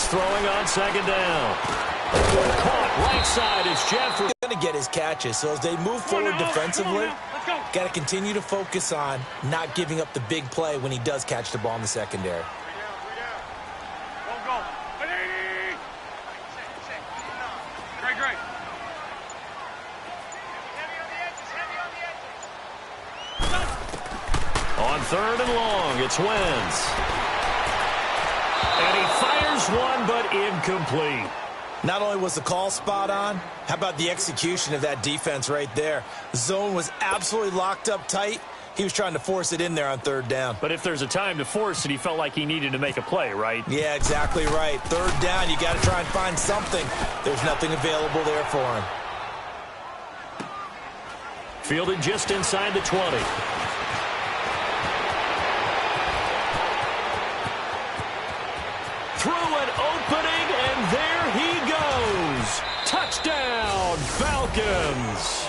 throwing on second down. Caught right side is Jeffrey. Going to get his catches, so as they move forward defensively, got to continue to focus on not giving up the big play when he does catch the ball in the secondary. On third and long, it's Wentz. And he fires one, but incomplete. Not only was the call spot on, how about the execution of that defense right there? The zone was absolutely locked up tight. He was trying to force it in there on third down. But if there's a time to force it, he felt like he needed to make a play, right? Yeah, exactly right. Third down, you got to try and find something. There's nothing available there for him. Fielded just inside the 20. Through an opening, and there he goes. Touchdown, Falcons.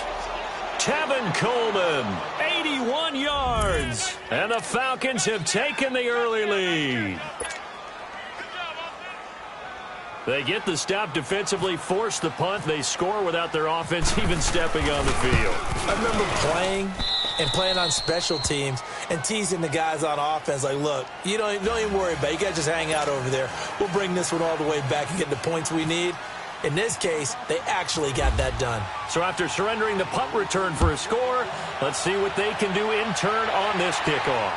Tevin Coleman, 81 yards. And the Falcons have taken the early lead. They get the stop defensively, force the punt. They score without their offense even stepping on the field. I remember playing on special teams and teasing the guys on offense like, look, you don't even worry about it. You guys just hang out over there. We'll bring this one all the way back and get the points we need. In this case, they actually got that done. So after surrendering the punt return for a score, let's see what they can do in turn on this kickoff.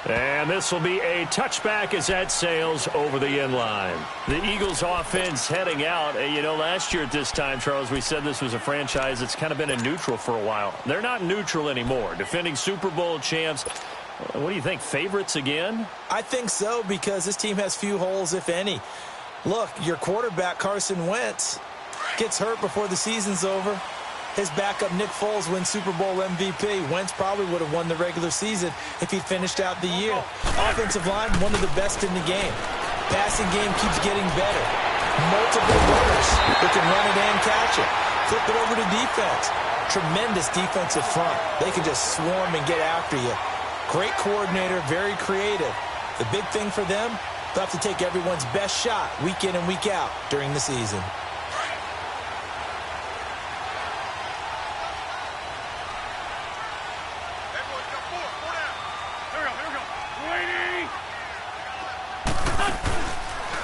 And this will be a touchback as that sails over the end line. The Eagles offense heading out. You know, last year at this time, Charles, we said this was a franchise that's kind of been in neutral for a while. They're not neutral anymore. Defending Super Bowl champs. What do you think, favorites again? I think so, because this team has few holes, if any. Look, your quarterback, Carson Wentz, gets hurt before the season's over. His backup, Nick Foles, wins Super Bowl MVP. Wentz probably would have won the regular season if he'd finished out the year. Offensive line, one of the best in the game. Passing game keeps getting better. Multiple runners who can run it and catch it. Flip it over to defense. Tremendous defensive front. They can just swarm and get after you. Great coordinator, very creative. The big thing for them, they'll have to take everyone's best shot week in and week out during the season.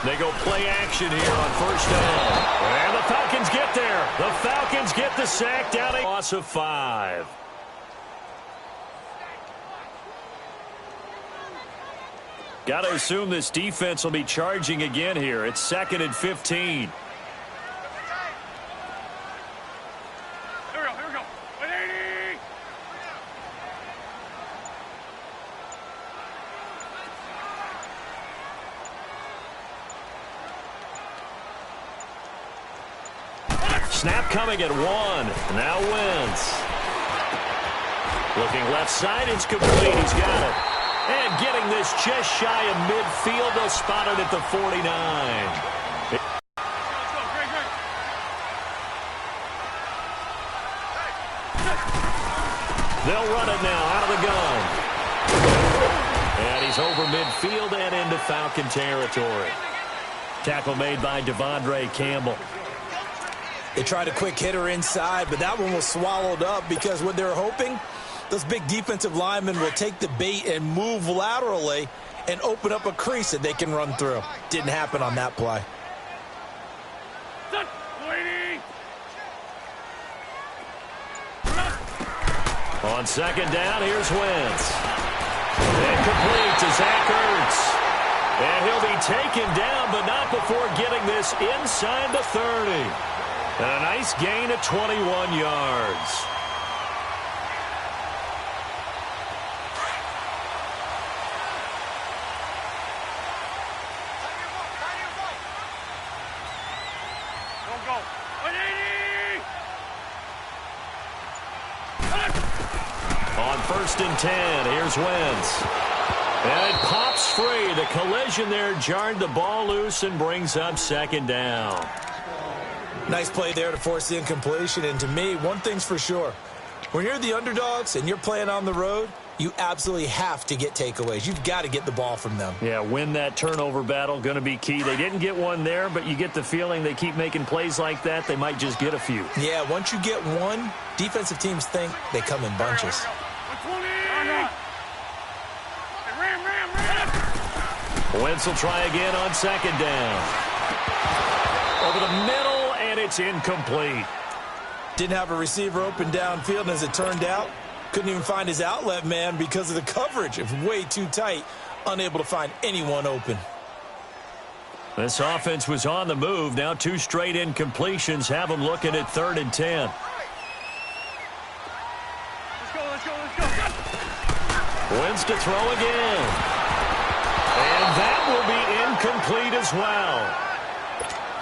They go play action here on first down. And the Falcons get there. The Falcons get the sack down a loss of 5. Got to assume this defense will be charging again here. It's 2nd and 15. Snap coming at 1. Now Wentz. Looking left side. It's complete. He's got it. And getting this just shy of midfield. They'll spot it at the 49. They'll run it now out of the gun. And he's over midfield and into Falcon territory. Tackle made by Devondre Campbell. They tried a quick hitter inside, but that one was swallowed up because what they're hoping, those big defensive linemen will take the bait and move laterally and open up a crease that they can run through. Didn't happen on that play. On second down, here's Wentz. And complete to Zach Ertz. And he'll be taken down, but not before getting this inside the 30. And a nice gain of 21 yards. On 1st and 10, here's Wentz. And it pops free. The collision there jarred the ball loose and brings up 2nd down. Nice play there to force the incompletion. And to me, one thing's for sure. When you're the underdogs and you're playing on the road, you absolutely have to get takeaways. You've got to get the ball from them. Yeah, win that turnover battle, going to be key. They didn't get one there, but you get the feeling they keep making plays like that, they might just get a few. Yeah, once you get one, defensive teams think they come in bunches. Wentz will try again on second down. Over the middle, and it's incomplete. Didn't have a receiver open downfield, and as it turned out, couldn't even find his outlet man because of the coverage. It was way too tight, unable to find anyone open. This offense was on the move. Now 2 straight incompletions have them looking at 3rd and 10. Let's go. Wentz to throw again. And that will be incomplete as well.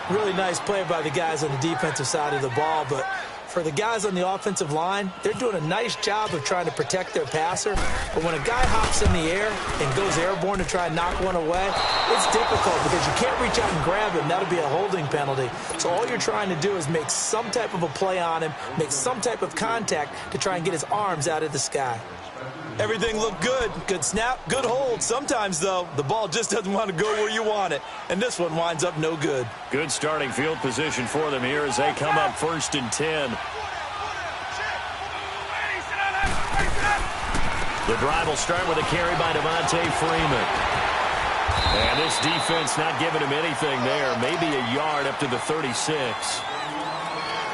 Really nice play by the guys on the defensive side of the ball, but for the guys on the offensive line, they're doing a nice job of trying to protect their passer. But when a guy hops in the air and goes airborne to try and knock one away, it's difficult because you can't reach out and grab him. That'll be a holding penalty. So all you're trying to do is make some type of a play on him, make some type of contact to try and get his arms out of the sky. Everything looked good. Good snap, good hold. Sometimes, though, the ball just doesn't want to go where you want it. And this one winds up no good. Good starting field position for them here as they come up 1st and 10. The drive will start with a carry by Devontae Freeman. And this defense not giving him anything there. Maybe a yard up to the 36.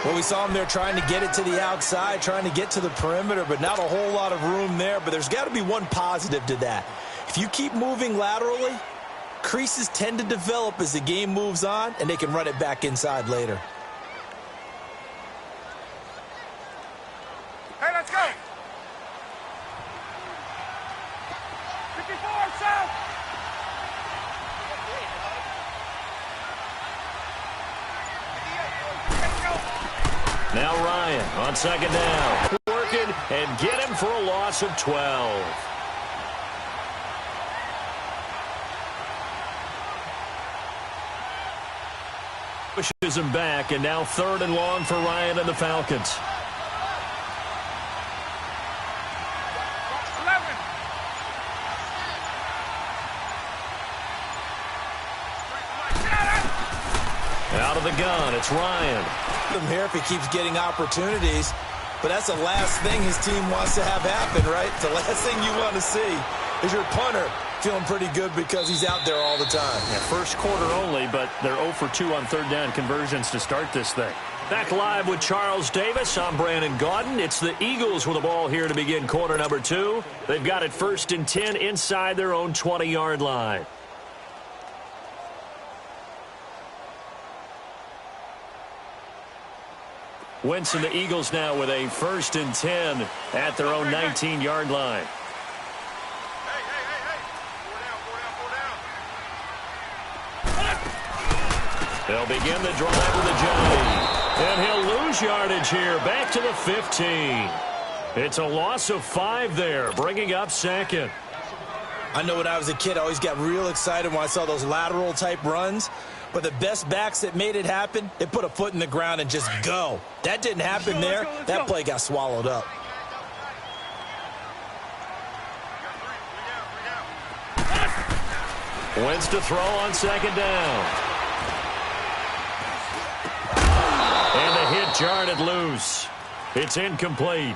Well, we saw him there trying to get it to the outside, trying to get to the perimeter, but not a whole lot of room there. But there's got to be one positive to that. If you keep moving laterally, creases tend to develop as the game moves on, and they can run it back inside later. Hey, let's go. 54, south. Now Ryan on second down. Working and get him for a loss of 12. Pushes him back, and now 3rd and long for Ryan and the Falcons. 11. Out of the gun, it's Ryan. Him here if he keeps getting opportunities, but that's the last thing his team wants to have happen, right? The last thing you want to see is your punter feeling pretty good because he's out there all the time. Yeah, first quarter only, but they're 0 for 2 on 3rd down conversions to start this thing. Back live with Charles Davis. I'm Brandon Gaudin. It's the Eagles with the ball here to begin quarter number 2. They've got it 1st and 10 inside their own 20-yard line. Wentz and the Eagles now with a 1st and 10 at their own 19-yard line. Hey. Four down. They'll begin the drive with a Johnny. And he'll lose yardage here, back to the 15. It's a loss of 5 there, bringing up 2nd. I know when I was a kid, I always got real excited when I saw those lateral-type runs. But the best backs that made it happen, they put a foot in the ground and just go. That didn't happen there. That play got swallowed up. Wentz to throw on second down. And the hit jarred it loose. It's incomplete.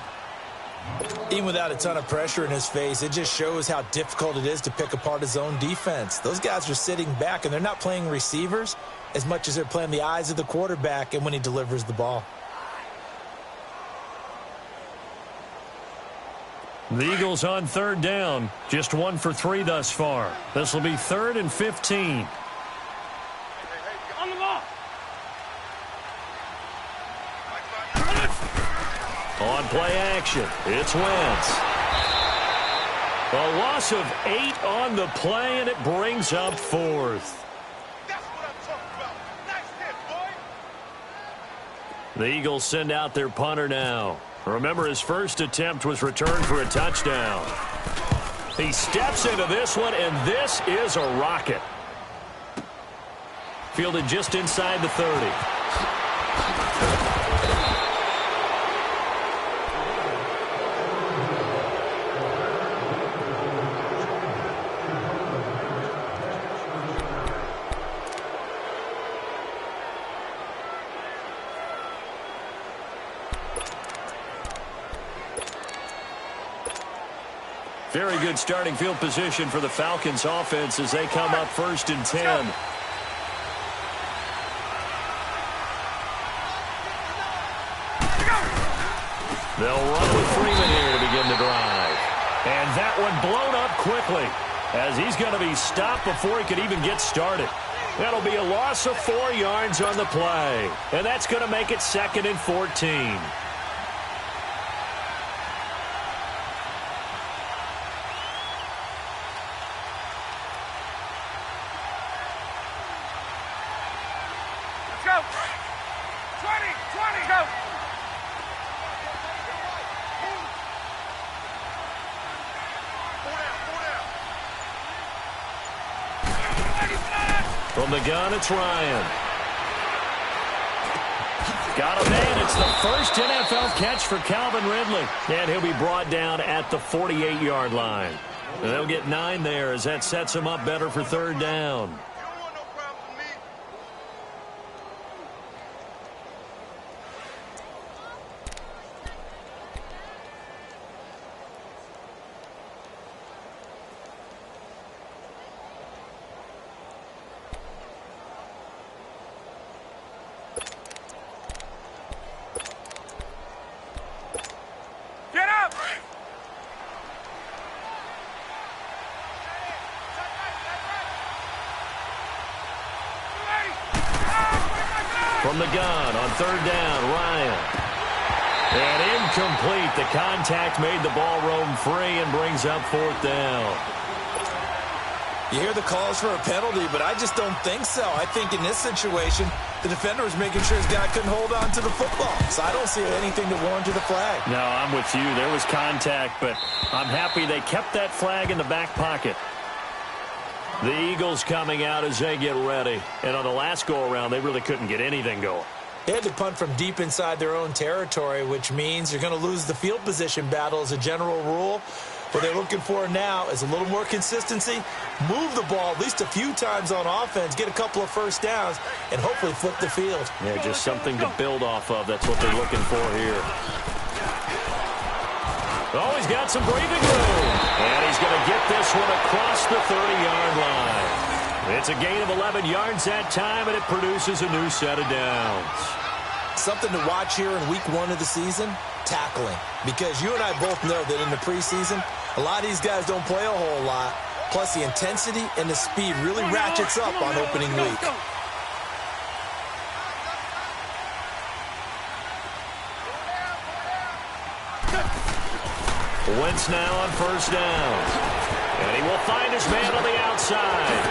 Even without a ton of pressure in his face, it just shows how difficult it is to pick apart his own defense. Those guys are sitting back, and they're not playing receivers as much as they're playing the eyes of the quarterback and when he delivers the ball. The Eagles on 3rd down, just 1 for 3 thus far. This will be 3rd and 15. On the ball. On play action, it's Wentz. A loss of 8 on the play, and it brings up 4th. That's what I'm talking about. Nice hit, boy. The Eagles send out their punter now. Remember, his first attempt was returned for a touchdown. He steps into this one, and this is a rocket. Fielded just inside the 30. Very good starting field position for the Falcons offense as they come up 1st and 10. They'll run with Freeman here to begin the drive. And that one blown up quickly as he's going to be stopped before he could even get started. That'll be a loss of 4 yards on the play. And that's going to make it 2nd and 14. Go! 20, go! From the gun, it's Ryan. Got him in. It's the first NFL catch for Calvin Ridley. And he'll be brought down at the 48-yard line. And they'll get 9 there as that sets him up better for 3rd down. From the gun on 3rd down, Ryan. And incomplete. The contact made the ball roam free and brings up 4th down. You hear the calls for a penalty, but I just don't think so. I think in this situation, the defender was making sure his guy couldn't hold on to the football. So I don't see anything to warrant the flag. No, I'm with you. There was contact, but I'm happy they kept that flag in the back pocket. The Eagles coming out as they get ready. And on the last go-around, they really couldn't get anything going. They had to punt from deep inside their own territory, which means you're going to lose the field position battle as a general rule. What they're looking for now is a little more consistency, move the ball at least a few times on offense, get a couple of 1st downs, and hopefully flip the field. Yeah, just something to build off of. That's what they're looking for here. Oh, he's got some breathing room. And he's going to get this one across the 30-yard line. It's a gain of 11 yards that time, and it produces a new set of downs. Something to watch here in week 1 of the season, tackling. Because you and I both know that in the preseason, a lot of these guys don't play a whole lot. Plus, the intensity and the speed really ratchets up on opening week. Wentz now on 1st down. And he will find his man on the outside.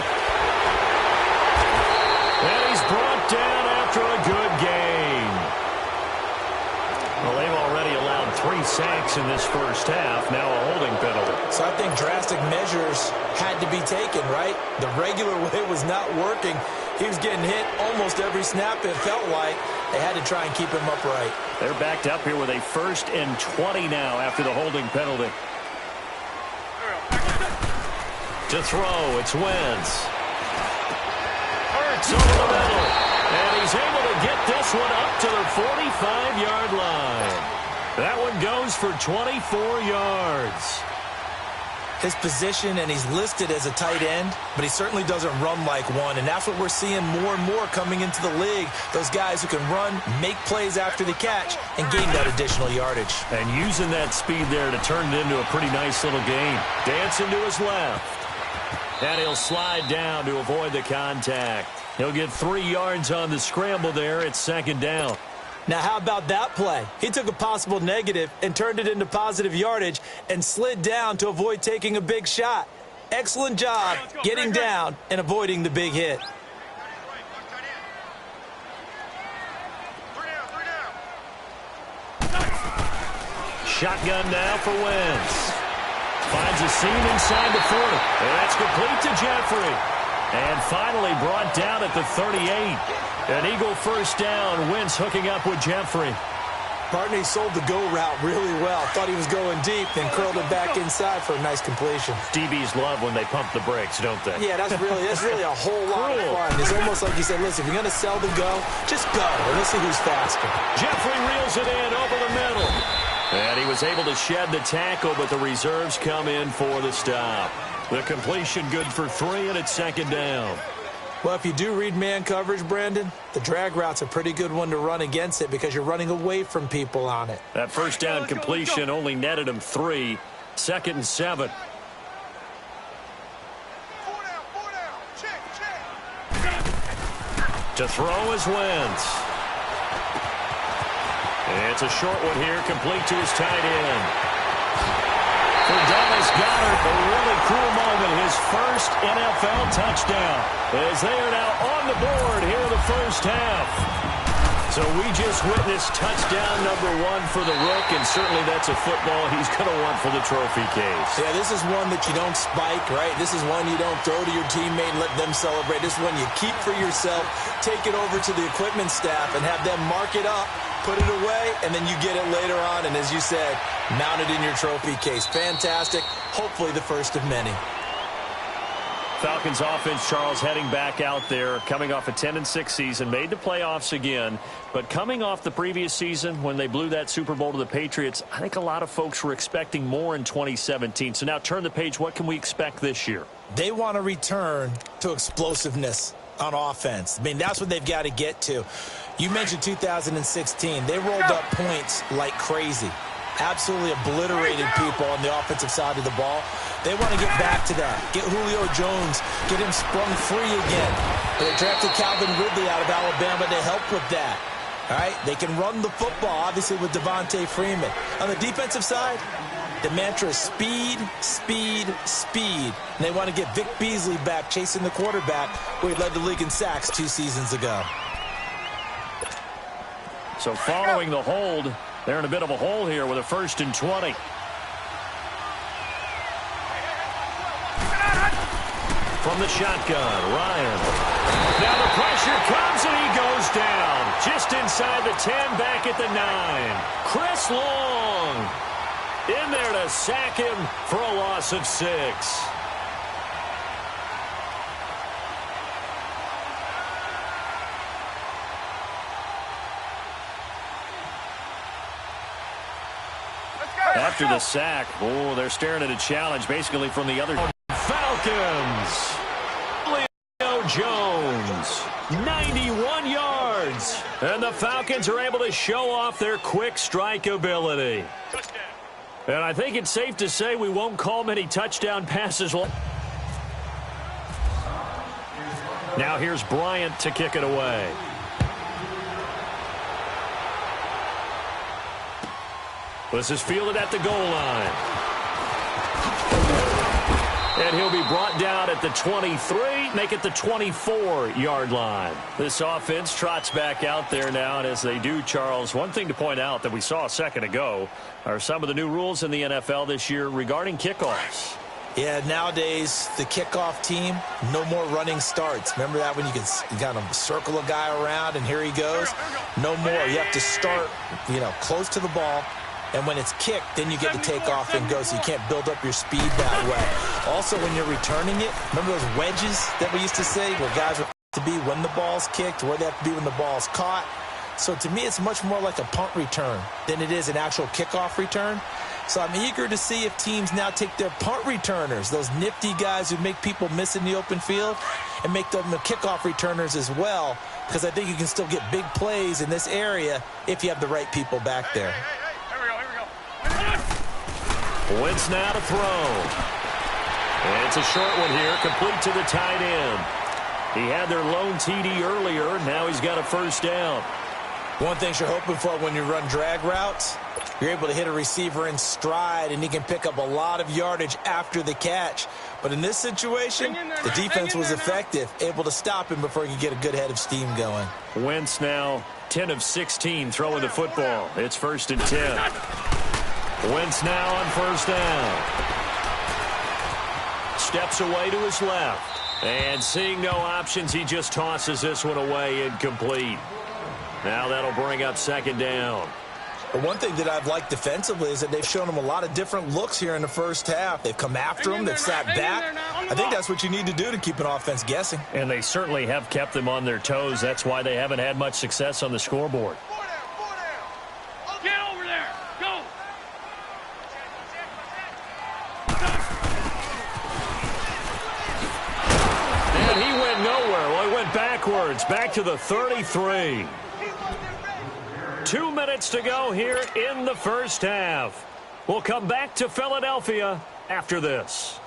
And he's brought down after a good game. Well, they've already allowed 3 sacks in this first half. Now a holding penalty. So I think drastic measures had to be taken, right? The regular way was not working. He was getting hit almost every snap, it felt like. They had to try and keep him upright. They're backed up here with a 1st and 20 now after the holding penalty. To throw, it's Wentz. Hurts over the middle. And he's able to get this one up to the 45-yard line. That one goes for 24 yards. His position, and he's listed as a tight end, but he certainly doesn't run like one, and that's what we're seeing more and more coming into the league. Those guys who can run, make plays after the catch, and gain that additional yardage. And using that speed there to turn it into a pretty nice little gain. Dancing to his left. And he'll slide down to avoid the contact. He'll get 3 yards on the scramble there. It's 2nd down. Now, how about that play? He took a possible negative and turned it into positive yardage and slid down to avoid taking a big shot. Excellent job getting down and avoiding the big hit. Shotgun now for Wentz. Finds a seam inside the 40. And that's complete to Jeffrey. And finally brought down at the 38. An Eagle 1st down. Wentz hooking up with Jeffrey. Partner, he sold the go route really well. Thought he was going deep, then curled it back inside for a nice completion. DBs love when they pump the brakes, don't they? Yeah, that's really a whole lot of fun. It's almost like you said, listen, if you're going to sell the go, just go, and let's see who's faster. Jeffrey reels it in over the middle. And he was able to shed the tackle, but the reserves come in for the stop. The completion good for 3, and it's second down. Well, if you do read man coverage, Brandon, the drag route's a pretty good one to run against it because you're running away from people on it. That first down completion only netted him 3. 2nd and 7. To throw is Wentz. It's a short one here, complete to his tight end. For Dallas Goedert, a really cool moment, his first NFL touchdown, as they are now on the board here in the first half. So we just witnessed touchdown number 1 for the Rook, and certainly that's a football he's going to want for the trophy case. Yeah, this is one that you don't spike, right? This is one you don't throw to your teammate and let them celebrate. This is one you keep for yourself, take it over to the equipment staff, and have them mark it up, put it away, and then you get it later on, and as you said, mount it in your trophy case. Fantastic. Hopefully the first of many. Falcons offense, Charles, heading back out there, coming off a 10-6 season, made the playoffs again, but coming off the previous season when they blew that Super Bowl to the Patriots, I think a lot of folks were expecting more in 2017. So now turn the page. What can we expect this year? They want to return to explosiveness on offense. I mean, that's what they've got to get to. You mentioned 2016. They rolled up points like crazy. Absolutely obliterated people on the offensive side of the ball. They want to get back to that. Get Julio Jones, get him sprung free again. They drafted Calvin Ridley out of Alabama to help with that. All right, they can run the football, obviously, with Devontae Freeman. On the defensive side, the mantra is speed, speed, speed. And they want to get Vic Beasley back chasing the quarterback, where he led the league in sacks 2 seasons ago. So following the hold, they're in a bit of a hole here with a 1st and 20. From the shotgun, Ryan. Now the pressure comes and he goes down. Just inside the 10, back at the 9. Chris Long in there to sack him for a loss of 6. After the sack, they're staring at a challenge basically from the other Falcons. Leo Jones, 91 yards. And the Falcons are able to show off their quick strike ability. And I think it's safe to say we won't call many touchdown passes. Now here's Bryant to kick it away. This is fielded at the goal line. And he'll be brought down at the 23, make it the 24-yard line. This offense trots back out there now, and as they do, Charles, one thing to point out that we saw a second ago are some of the new rules in the NFL this year regarding kickoffs. Yeah, nowadays, the kickoff team, no more running starts. Remember that when you got to circle a guy around, and here he goes? No more. You have to start, close to the ball. And when it's kicked, then you get to take off and go, so you can't build up your speed that way. Also, when you're returning it, remember those wedges that we used to say where guys were to be when the ball's kicked, where they have to be when the ball's caught? So to me, it's much more like a punt return than it is an actual kickoff return. So I'm eager to see if teams now take their punt returners, those nifty guys who make people miss in the open field, and make them the kickoff returners as well, because I think you can still get big plays in this area if you have the right people back there. Wentz now to throw. And it's a short one here, complete to the tight end. He had their lone TD earlier. Now he's got a first down. One thing you're hoping for when you run drag routes, you're able to hit a receiver in stride, and he can pick up a lot of yardage after the catch. But in this situation, the defense was effective, able to stop him before he could get a good head of steam going. Wentz now 10 of 16 throwing the football. It's 1st and 10. Wentz now on first down. Steps away to his left. And seeing no options, he just tosses this one away, incomplete. Now that'll bring up 2nd down. But one thing that I've liked defensively is that they've shown him a lot of different looks here in the first half. They've come after him. They've sat back. I think that's what you need to do to keep an offense guessing. And they certainly have kept them on their toes. That's why they haven't had much success on the scoreboard. Get over there. Go. backwards, back to the 33. 2 minutes to go here in the first half. We'll come back to Philadelphia after this.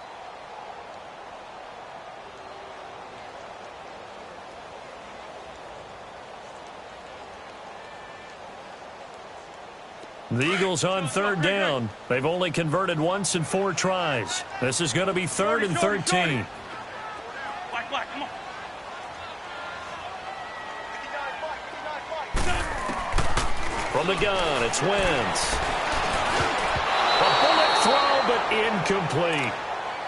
The Eagles on third down. They've only converted once in 4 tries. This is going to be 3rd and 13. From the gun, it's Wentz. A bullet throw, but incomplete.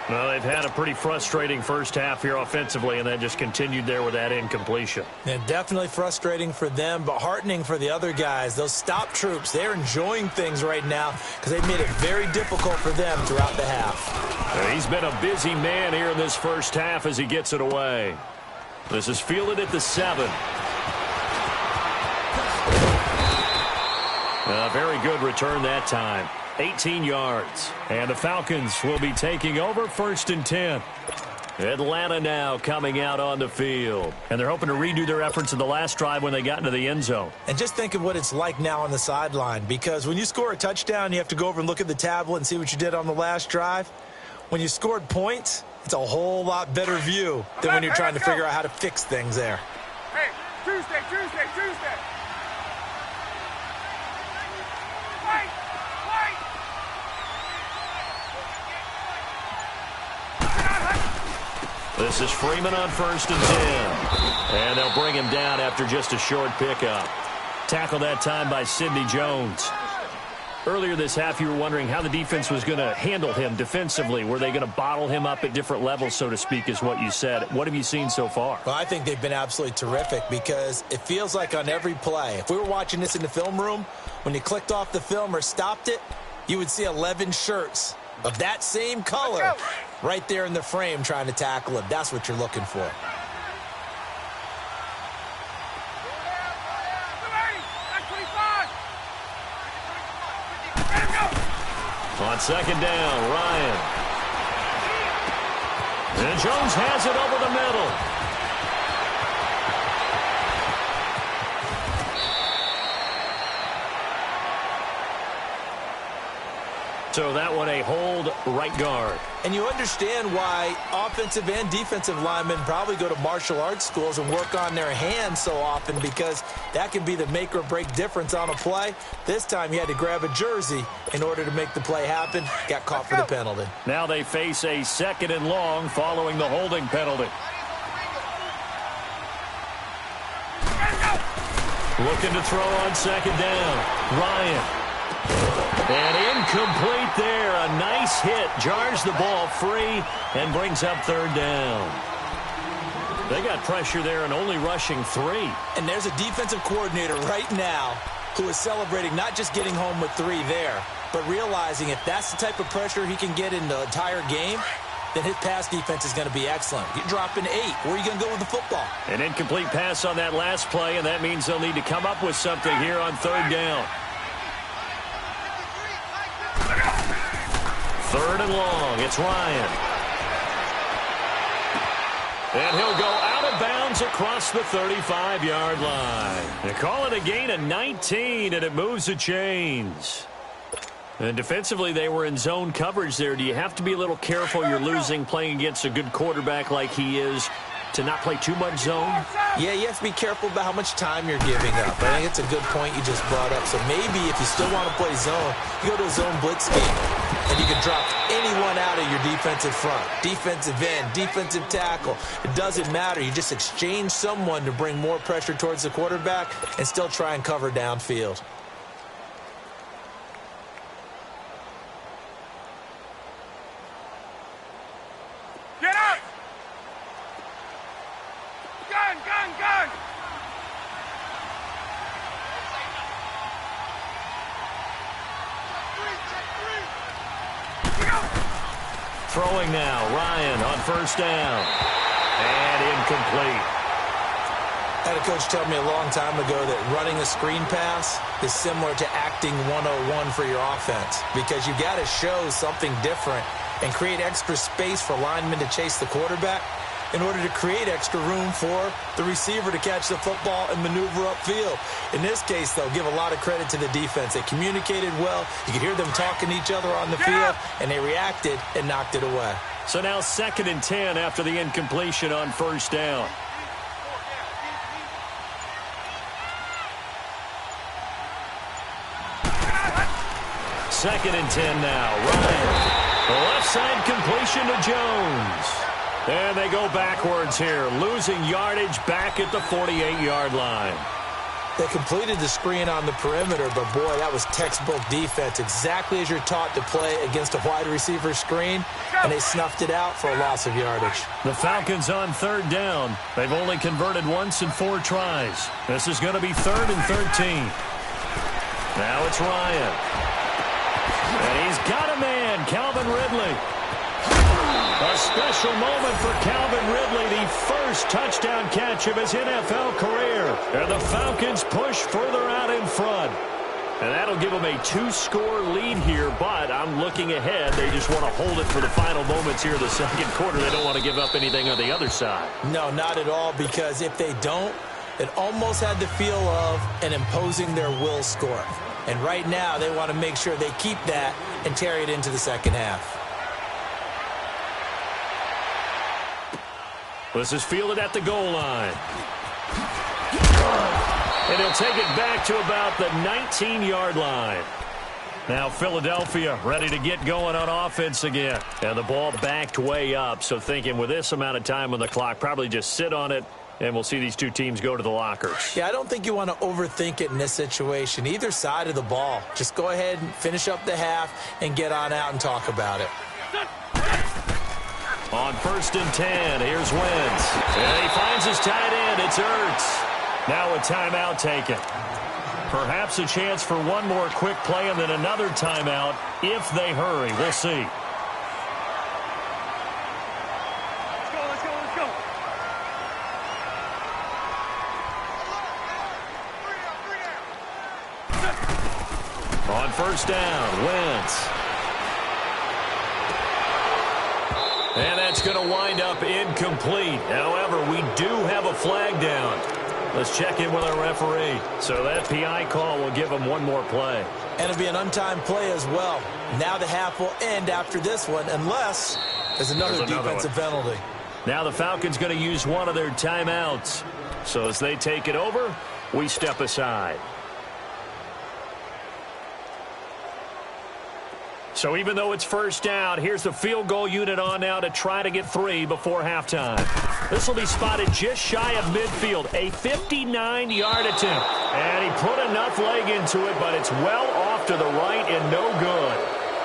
Well, they've had a pretty frustrating first half here offensively, and then just continued there with that incompletion. And definitely frustrating for them, but heartening for the other guys. Those stop troops, they're enjoying things right now because they've made it very difficult for them throughout the half. He's been a busy man here in this first half as he gets it away. This is fielded at the 7. A very good return that time. 18 yards. And the Falcons will be taking over 1st and 10. Atlanta now coming out on the field. And they're hoping to redo their efforts in the last drive when they got into the end zone. And just think of what it's like now on the sideline, because when you score a touchdown, you have to go over and look at the tablet and see what you did on the last drive. When you scored points, it's a whole lot better view than when you're trying to figure out how to fix things there. Hey, Tuesday. This is Freeman on 1st and 10. And they'll bring him down after just a short pickup. Tackled that time by Sidney Jones. Earlier this half, you were wondering how the defense was going to handle him defensively. Were they going to bottle him up at different levels, so to speak, is what you said. What have you seen so far? Well, I think they've been absolutely terrific because it feels like on every play, if we were watching this in the film room, when you clicked off the film or stopped it, you would see 11 shirts of that same color right there in the frame trying to tackle him. That's what you're looking for. On 2nd down, Ryan. And Jones has it over the middle. So that one a hold right guard. And you understand why offensive and defensive linemen probably go to martial arts schools and work on their hands so often, because that can be the make or break difference on a play. This time you had to grab a jersey in order to make the play happen. Got caught for the penalty. Now they face a 2nd and long following the holding penalty. Looking to throw on 2nd down. Ryan. And incomplete there. A nice hit. Jars the ball free and brings up 3rd down. They got pressure there and only rushing 3. And there's a defensive coordinator right now who is celebrating not just getting home with 3 there, but realizing if that's the type of pressure he can get in the entire game, then his pass defense is going to be excellent. You're dropping 8. Where are you going to go with the football? An incomplete pass on that last play, and that means they'll need to come up with something here on 3rd down. 3rd and long. It's Ryan. And he'll go out of bounds across the 35-yard line. They call it a gain of 19, and it moves the chains. And defensively, they were in zone coverage there. Do you have to be a little careful? You're losing playing against a good quarterback like he is to not play too much zone? Yeah, you have to be careful about how much time you're giving up. I think it's a good point you just brought up. So maybe if you still want to play zone, you go to a zone blitz scheme, and you can drop anyone out of your defensive front, defensive end, defensive tackle. It doesn't matter. You just exchange someone to bring more pressure towards the quarterback and still try and cover downfield. Get up! Gun! Throwing now, Ryan on 1st down. And incomplete. I had a coach tell me a long time ago that running a screen pass is similar to acting 101 for your offense, because you got to show something different and create extra space for linemen to chase the quarterback. in order to create extra room for the receiver to catch the football and maneuver upfield. In this case, though, give a lot of credit to the defense. They communicated well. You could hear them talking to each other on the field, and they reacted and knocked it away. So now 2nd and 10 after the incompletion on first down. Second and 10 now. Ryan. The left side completion to Jones. And they go backwards here, losing yardage back at the 48-yard line. They completed the screen on the perimeter, but, boy, that was textbook defense, exactly as you're taught to play against a wide receiver screen, and they snuffed it out for a loss of yardage. The Falcons on 3rd down. They've only converted once in 4 tries. This is going to be 3rd and 13. Now it's Ryan. And he's got a man, Calvin Ridley. A special moment for Calvin Ridley, the first touchdown catch of his NFL career. And the Falcons push further out in front. And that'll give them a 2-score lead here, but I'm looking ahead. They just want to hold it for the final moments here of the 2nd quarter. They don't want to give up anything on the other side. No, not at all, because if they don't, it almost had the feel of an imposing their will score. And right now, they want to make sure they keep that and carry it into the second half. This is fielded at the goal line. And he'll take it back to about the 19-yard line. Now Philadelphia ready to get going on offense again. And the ball backed way up. So thinking with this amount of time on the clock, probably just sit on it, and we'll see these two teams go to the lockers. Yeah, I don't think you want to overthink it in this situation. Either side of the ball. Just go ahead and finish up the half and get on out and talk about it. On 1st and 10, here's Wentz. And he finds his tight end. It's Ertz. Now a timeout taken. Perhaps a chance for one more quick play and then another timeout if they hurry. We'll see. Let's go. On 1st down, Wentz. And that's going to wind up incomplete. However, we do have a flag down. Let's check in with our referee. So that PI call will give them one more play. And it'll be an untimed play as well. Now the half will end after this one unless there's another defensive penalty. Now the Falcons going to use one of their timeouts. So as they take it over, we step aside. So even though it's 1st down, here's the field goal unit on now to try to get 3 before halftime. This will be spotted just shy of midfield, a 59-yard attempt. And he put enough leg into it, but it's well off to the right and no good.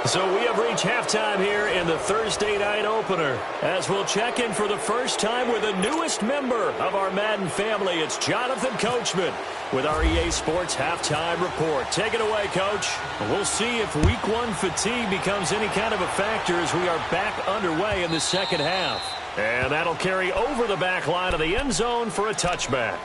So we have reached halftime here in the Thursday night opener. As we'll check in for the first time with the newest member of our Madden family, it's Jonathan Coachman with our EA Sports Halftime Report. Take it away, Coach. We'll see if Week 1 fatigue becomes any kind of a factor as we are back underway in the second half. And that'll carry over the back line of the end zone for a touchback.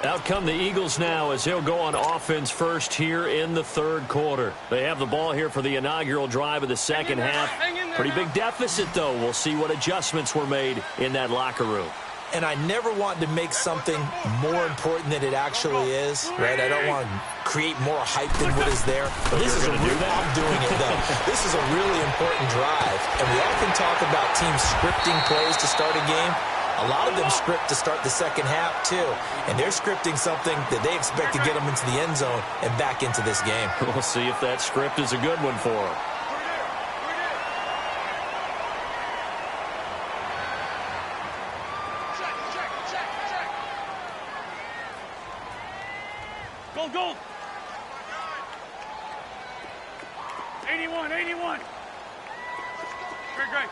Out come the Eagles now as they'll go on offense first here in the 3rd quarter. They have the ball here for the inaugural drive of the second half. Pretty big deficit, though. We'll see what adjustments were made in that locker room. And I never want to make something more important than it actually is, right? I don't want to create more hype than what is there. But this is I'm doing it, though. This is a really important drive. And we often talk about teams scripting plays to start a game. A lot of them script to start the second half, too. And they're scripting something that they expect to get them into the end zone and back into this game. We'll see if that script is a good one for them. Goal. 81. Great.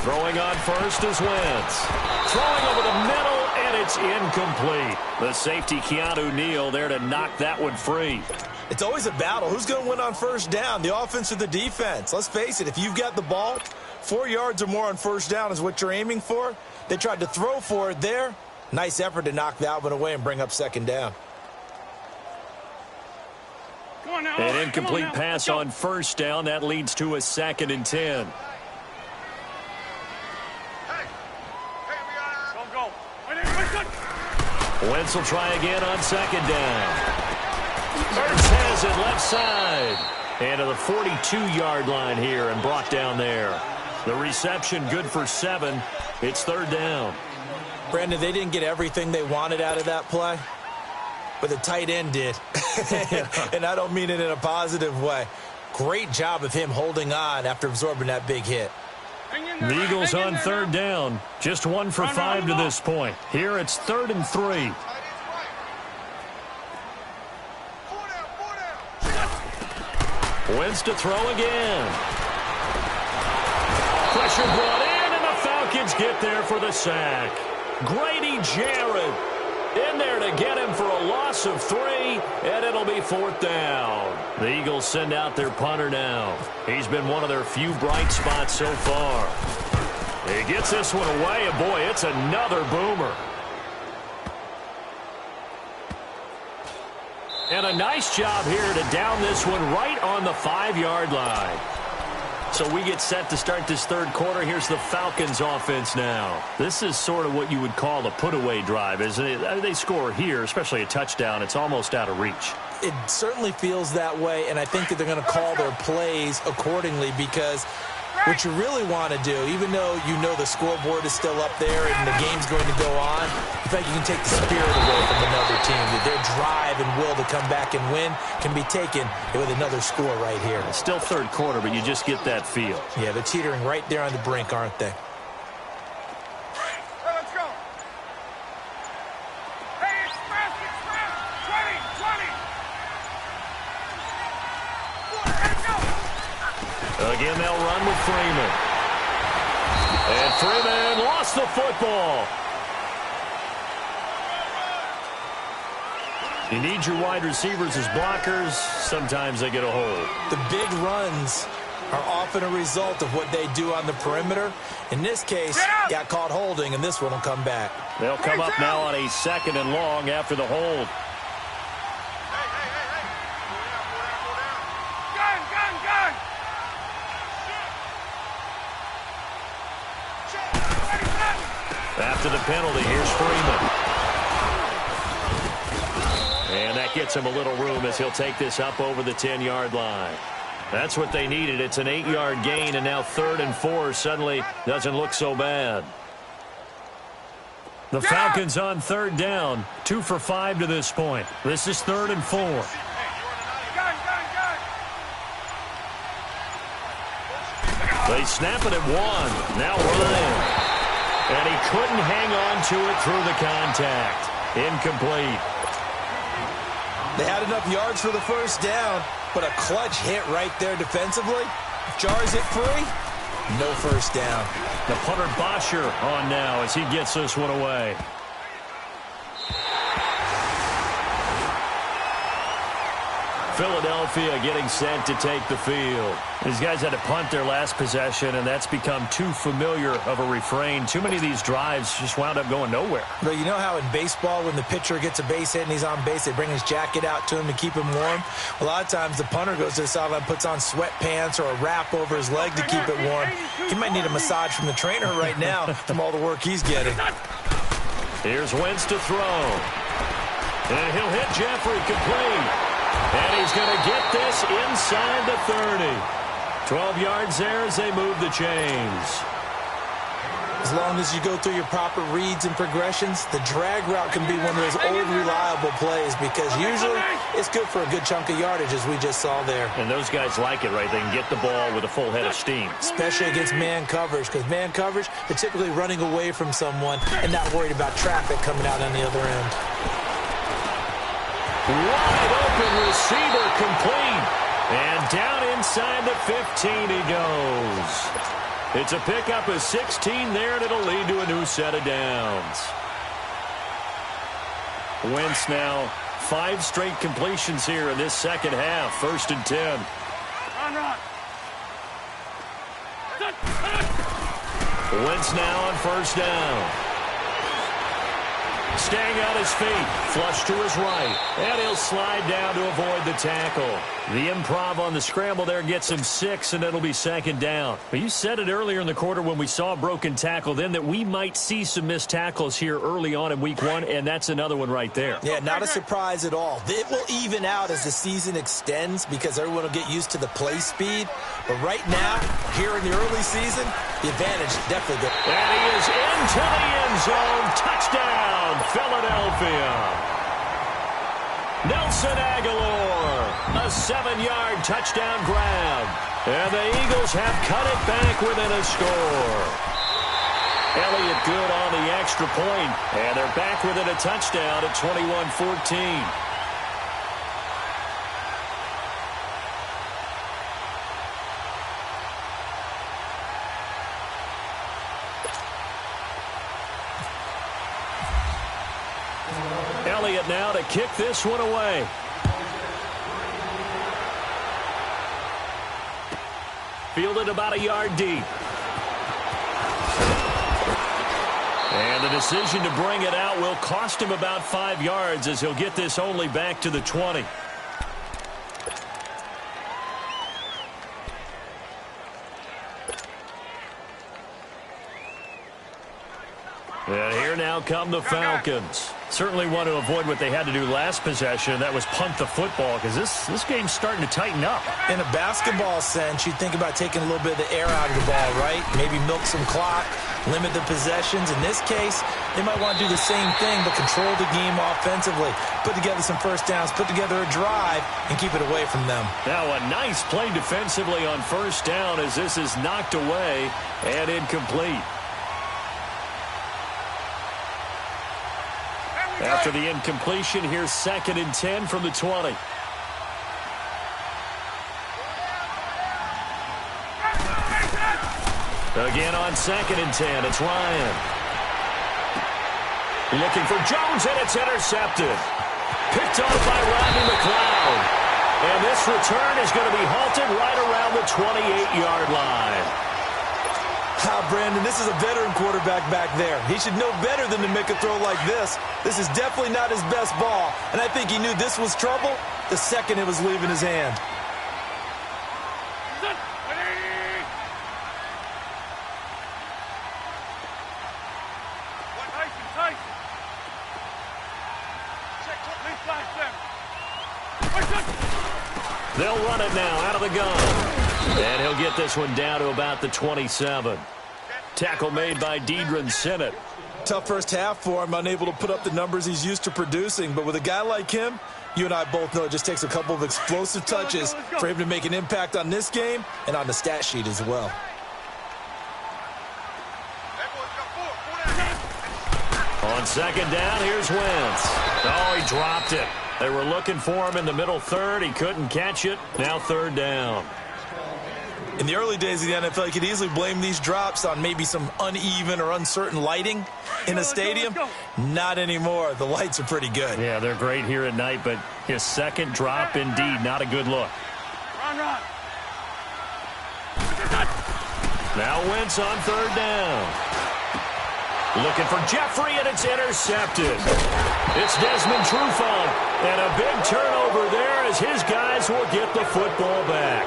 Throwing on first is Wentz. Throwing over the middle, and it's incomplete. The safety, Keanu Neal, there to knock that one free. It's always a battle. Who's going to win on 1st down, the offense or the defense? Let's face it, if you've got the ball, 4 yards or more on 1st down is what you're aiming for. They tried to throw for it there. Nice effort to knock that one away and bring up 2nd down. An incomplete pass on 1st down. That leads to a 2nd and 10. Wentz will try again on second down. Ertz has it left side. And to the 42-yard line here and brought down there. The reception good for 7. It's third down. Brandon, they didn't get everything they wanted out of that play, but the tight end did. And I don't mean it in a positive way. Great job of him holding on after absorbing that big hit. The Eagles on third down. Just 1 for 5 to this point. Here it's 3rd and 3. Wentz to throw again. Pressure brought in, and the Falcons get there for the sack. Grady Jarrett in there to get him for a loss of 3, and it'll be 4th down. The Eagles send out their punter now. He's been one of their few bright spots so far. He gets this one away, and boy, it's another boomer. And a nice job here to down this one right on the 5-yard line. So we get set to start this third quarter. Here's the Falcons offense now. This is sort of what you would call a put-away drive, isn't it? They score here, especially a touchdown. It's almost out of reach. It certainly feels that way, and I think that they're going to call their plays accordingly because what you really want to do, even though you know the scoreboard is still up there and the game's going to go on, in fact, you can take the spirit away from another team. Their drive and will to come back and win can be taken with another score right here. It's still third quarter, but you just get that feel. Yeah, they're teetering right there on the brink, aren't they? Let's go. Hey, express. 20. Let's go. Again, they'll run with Freeman. And Freeman lost the football. You need your wide receivers as blockers. Sometimes they get a hold. The big runs are often a result of what they do on the perimeter. In this case, got caught holding, and this one will come back. They'll come up now on a 2nd and long after the hold. Gun. After the penalty, here's Freeman. And that gets him a little room as he'll take this up over the 10-yard line. That's what they needed. It's an 8-yard gain, and now 3rd and 4 suddenly doesn't look so bad. The Falcons on third down, 2 for 5 to this point. This is 3rd and 4. Gun. They snap it at 1. Now Ryan. And he couldn't hang on to it through the contact. Incomplete. They had enough yards for the first down, but a clutch hit right there defensively. Jars it free. No first down. The punter Bosher on now as he gets this one away. Philadelphia getting set to take the field. These guys had to punt their last possession, and that's become too familiar of a refrain. Too many of these drives just wound up going nowhere. But you know how in baseball, when the pitcher gets a base hit and he's on base, they bring his jacket out to him to keep him warm? A lot of times the punter goes to the sideline, puts on sweatpants or a wrap over his leg to keep it warm. He might need a massage from the trainer right now from all the work he's getting. Here's Wentz to throw. And he'll hit Jeffrey complete. And he's going to get this inside the 30. 12 yards there as they move the chains. As long as you go through your proper reads and progressions, the drag route can be one of those old reliable plays because usually it's good for a good chunk of yardage, as we just saw there. And those guys like it, right? They can get the ball with a full head of steam. Especially against man coverage, because man coverage, they're typically running away from someone and not worried about traffic coming out on the other end. Wide open receiver complete. And down inside the 15 he goes. It's a pickup of 16 there, and it'll lead to a new set of downs. Wentz now 5 straight completions here in this second half. 1st and 10. Run. Wentz now on 1st down. Staying on his feet, flush to his right, and he'll slide down to avoid the tackle. The improv on the scramble there gets him 6, and it'll be second down. But you said it earlier in the quarter when we saw a broken tackle then that we might see some missed tackles here early on in week 1, and that's another one right there. Yeah, not a surprise at all. It will even out as the season extends because everyone will get used to the play speed. But right now, here in the early season, the advantage definitely good. And he is into the end zone. Touchdown, Philadelphia. Nelson Aguilar, a 7-yard touchdown grab. And the Eagles have cut it back within a score. Elliott good on the extra point, and they're back within a touchdown at 21-14. Elliott now to kick this one away. Fielded about a yard deep. And the decision to bring it out will cost him about 5 yards as he'll get this only back to the 20. And here now come the Falcons. Certainly want to avoid what they had to do last possession. That was punt the football because this game's starting to tighten up. In a basketball sense, you think about taking a little bit of the air out of the ball, right? Maybe milk some clock, limit the possessions. In this case, they might want to do the same thing but control the game offensively. Put together some first downs, put together a drive, and keep it away from them. Now a nice play defensively on first down as this is knocked away and incomplete. After the incompletion, here's 2nd and 10 from the 20. Again on 2nd and 10, it's Ryan. Looking for Jones, and it's intercepted. Picked off by Rodney McLeod. And this return is going to be halted right around the 28-yard line. Brandon, this is a veteran quarterback back there. He should know better than to make a throw like this. This is definitely not his best ball, and I think he knew this was trouble the second it was leaving his hand. They'll run it now out of the gun. And he'll get this one down to about the 27. Tackle made by Deidron Sinnott. Tough first half for him, unable to put up the numbers he's used to producing. But with a guy like him, you and I both know it just takes a couple of explosive touches for him to make an impact on this game and on the stat sheet as well. On second down, here's Wentz. Oh, he dropped it. They were looking for him in the middle third. He couldn't catch it. Now 3rd down. In the early days of the NFL, you could easily blame these drops on maybe some uneven or uncertain lighting in a stadium. Not anymore. The lights are pretty good. Yeah, they're great here at night, but his second drop, indeed, not a good look. Run. Now Wentz on 3rd down. Looking for Jeffrey, and it's intercepted. It's Desmond Trufant, and a big turnover there as his guys will get the football back.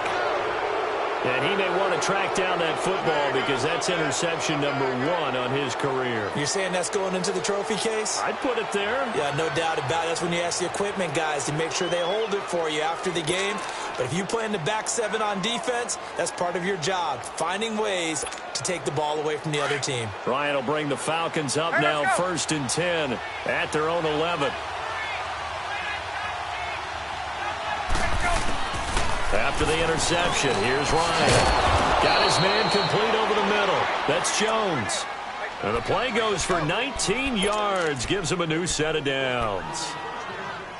And he may want to track down that football because that's interception number 1 on his career. You're saying that's going into the trophy case? I'd put it there. Yeah, no doubt about it. That's when you ask the equipment guys to make sure they hold it for you after the game. But if you play in the back 7 on defense, that's part of your job, finding ways to take the ball away from the other team. Ryan will bring the Falcons up now 1st and 10 at their own 11. After the interception, here's Ryan. Got his man complete over the middle. That's Jones. And the play goes for 19 yards, gives him a new set of downs.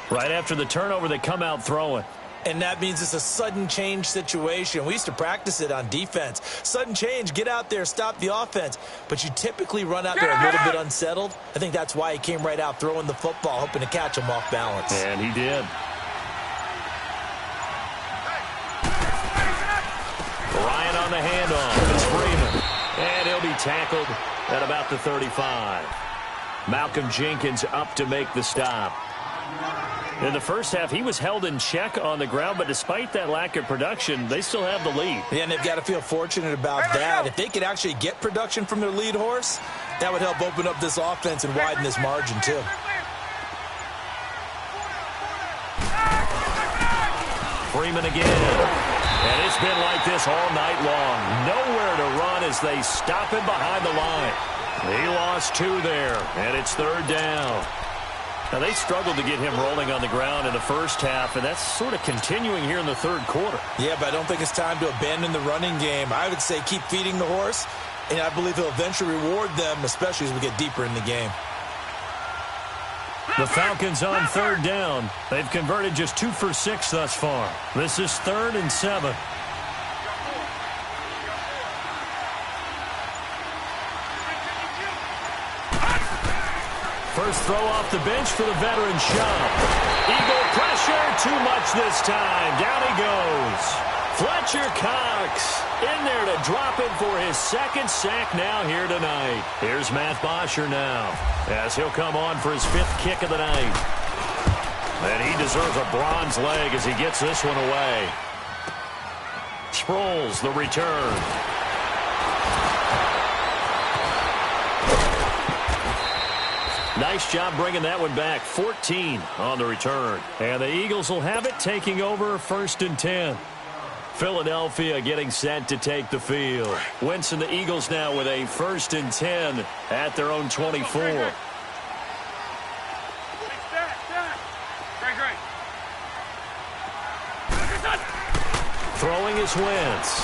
Right after the turnover, they come out throwing. And that means it's a sudden change situation. We used to practice it on defense. Sudden change, get out there, stop the offense. But you typically run out there a little bit unsettled. I think that's why he came right out throwing the football, hoping to catch him off balance. And he did. Ryan on the handoff. It's Freeman. And he'll be tackled at about the 35. Malcolm Jenkins up to make the stop. In the first half, he was held in check on the ground, but despite that lack of production, they still have the lead. Yeah, and they've got to feel fortunate about that. If they could actually get production from their lead horse, that would help open up this offense and widen this margin too. Freeman again. And it's been like this all night long. Nowhere to run as they stop him behind the line. He lost 2 there, and it's 3rd down. Now, they struggled to get him rolling on the ground in the first half, and that's sort of continuing here in the 3rd quarter. Yeah, but I don't think it's time to abandon the running game. I would say keep feeding the horse, and I believe he'll eventually reward them, especially as we get deeper in the game. The Falcons on 3rd down. They've converted just 2 for 6 thus far. This is 3rd and 7. First throw off the bench for the veteran Shaw. Eagle pressure, too much this time. Down he goes. Fletcher Cox in there to drop him for his 2nd sack now here tonight. Here's Matt Bosher now as he'll come on for his 5th kick of the night. And he deserves a bronze leg as he gets this one away. Sproles the return. Nice job bringing that one back. 14 on the return. And the Eagles will have it, taking over 1st and 10. Philadelphia getting set to take the field. Wentz and the Eagles now with a 1st and 10 at their own 24. Throwing is Wentz.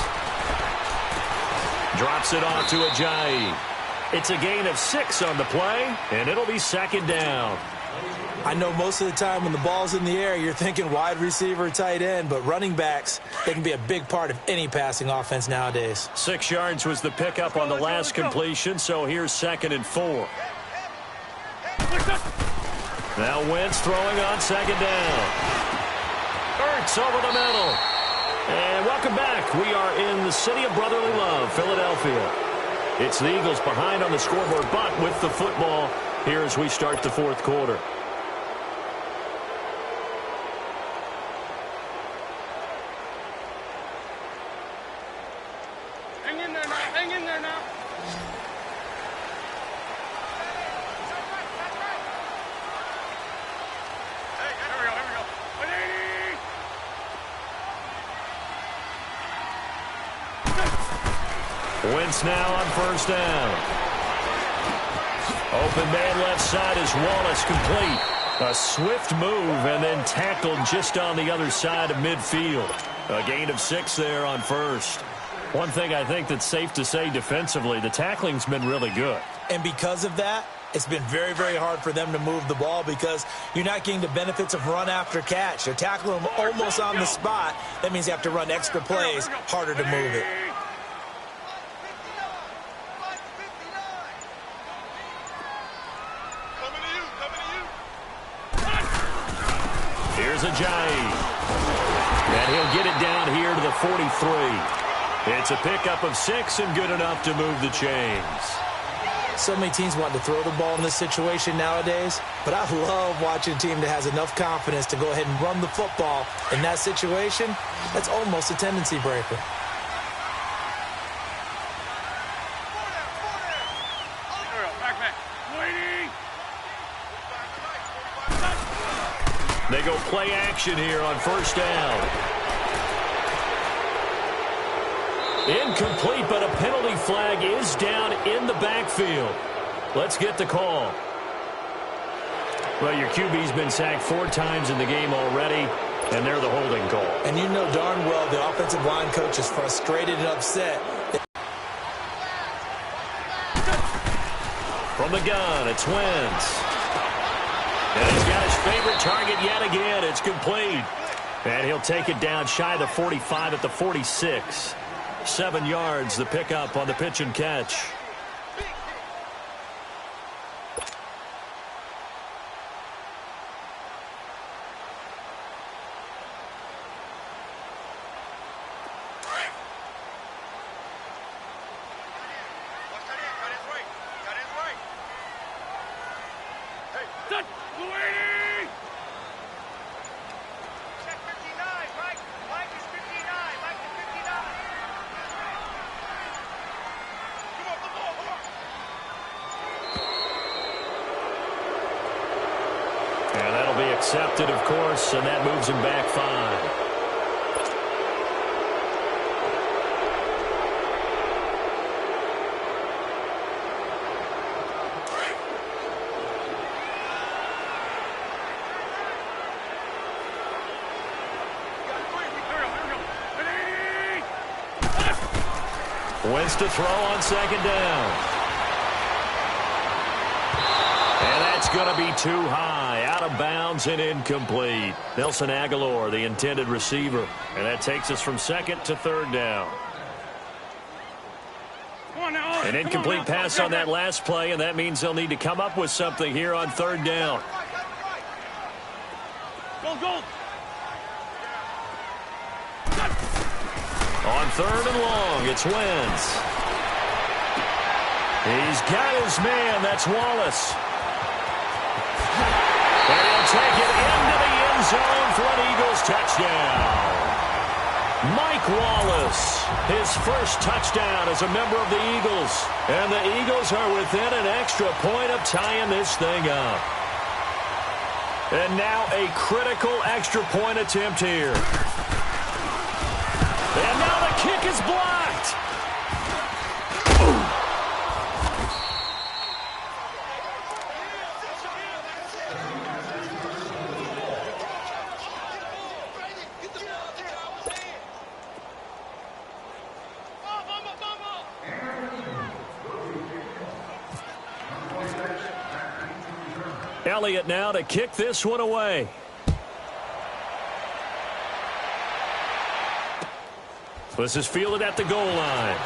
Drops it off to Ajayi. It's a gain of 6 on the play, and it'll be 2nd down. I know most of the time when the ball's in the air, you're thinking wide receiver, tight end, but running backs, they can be a big part of any passing offense nowadays. 6 yards was the pickup on the last completion, so here's 2nd and 4. Now Wentz throwing on 2nd down. Ertz over the middle. And welcome back. We are in the city of brotherly love, Philadelphia. It's the Eagles behind on the scoreboard, but with the football here as we start the 4th quarter. Hang in there now. Hang in there now. Hey, here we go. Here we go. 180. Wentz now on 1st down. Open man left side is Wallace, complete. A swift move and then tackled just on the other side of midfield. A gain of 6 there on 1st. One thing I think that's safe to say defensively, the tackling's been really good. And because of that, it's been very, very hard for them to move the ball because you're not getting the benefits of run after catch. They're tackling them almost on the spot. That means you have to run extra plays, harder to move it. Here's Ajayi. And he'll get it down here to the 43. It's a pickup of 6 and good enough to move the chains. So many teams want to throw the ball in this situation nowadays, but I love watching a team that has enough confidence to go ahead and run the football. In that situation, that's almost a tendency breaker. They go play action here on 1st down. Incomplete, but a penalty flag is down in the backfield. Let's get the call. Well, your QB's been sacked 4 times in the game already, and they're the holding call. And you know darn well the offensive line coach is frustrated and upset. From the gun, it's Wentz. And he's got his favorite target yet again. It's complete. And he'll take it down shy of the 45 at the 46. 7 yards, the pickup on the pitch and catch. And that'll be accepted, of course, and that moves him back 5. Wins to throw on 2nd down. And that's going to be too high. Out of bounds and incomplete. Nelson Aguilar, the intended receiver. And that takes us from 2nd to 3rd down. An incomplete pass on that last play, and that means they'll need to come up with something here on 3rd down. Go. On 3rd and long, it's Wentz. He's got his man. That's Wallace. And he'll take it into the end zone for an Eagles touchdown. Mike Wallace, his first touchdown as a member of the Eagles. And the Eagles are within an extra point of tying this thing up. And now a critical extra point attempt here. And now the kick is blocked. Elliott now to kick this one away. This is fielded at the goal line.